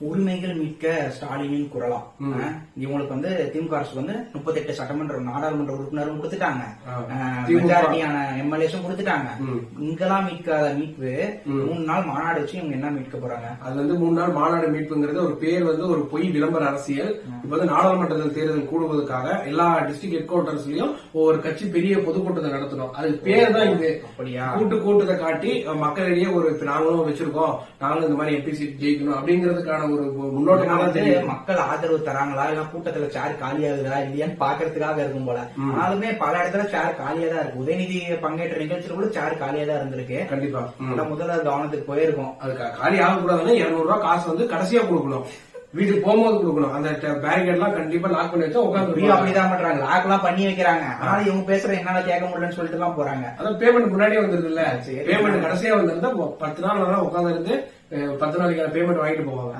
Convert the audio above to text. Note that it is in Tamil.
உரிமைகள் மீட்க ஸ்டாலினின் குரலாம். இவங்களுக்கு வந்து திமுக அரசு வந்து 38 சட்டமன்ற நாடாளுமன்ற உறுப்பினரும் கொடுத்துட்டாங்க, மெஜாரிட்டியான எம்எல்ஏஸும் கொடுத்துட்டாங்க. இங்கெல்லாம் மீட்காத மீட்பு 3 நாள் மாநாடு வச்சு இவங்க என்ன மீட்க போறாங்க? அது வந்து 3 நாள் மாநாடு மீட்புங்கிறது ஒரு பேர் வந்து ஒரு பொய் விளம்பர அரசியல். இப்ப வந்து நாடாளுமன்ற தேர்தல் கூடுவதற்காக எல்லா டிஸ்ட்ரிக்ட் ஹெட் குவார்டர்ஸ்லயும் ஒவ்வொரு கட்சி பெரிய பொதுக்கூட்டத்தை நடத்தணும். அது பேர் தான் இது. அப்படியா? கூட்டத்தை காட்டி மக்களிடையே ஒரு நாங்களும் வச்சிருக்கோம், நாங்களும் இந்த மாதிரி எம்பி சீட் ஜெயிக்கணும் அப்படிங்கிறதுக்கான ஒரு முன்னோட்டமாக தெரியும். மக்கள் ஆதரவு தராங்களா இல்ல கூட்டத்துல சேர் காலியாகுதா இல்லையான்னு பாக்குறதுக்காக இருக்கும் போல. ஆனாலுமே பல இடத்துல சேர் காலியா தான் இருக்கு. உதயநிதி பங்கேற்ற நிகழ்ச்சியில கூட சேர் காலியா தான் இருந்திருக்கு. கண்டிப்பா முதல்ல கவனத்துக்கு போயிருக்கும். அது காலி ஆகக்கூடாதுன்னா 200 ரூபாய் காசு வந்து கடைசியா கொடுக்கணும், வீட்டுக்கு போகும்போது கொடுக்கணும். அந்த பேரிகேட் எல்லாம் கண்டிப்பா லாக் பண்ணி வச்சா உட்காந்து அப்படிதான் பண்றாங்க, லாக் எல்லாம் பண்ணி வைக்கிறாங்க. ஆனா இவங்க பேசுற என்னால கேட்க முடியலன்னு சொல்லிட்டு எல்லாம் போறாங்க. அதான் பேமெண்ட் முன்னாடியே வந்துருது இல்ல, பேமெண்ட் கடைசியா வந்திருந்தா 10 நாள் உட்காந்து இருந்து 10 நாளைக்கான பேமெண்ட் வாங்கிட்டு போவாங்க.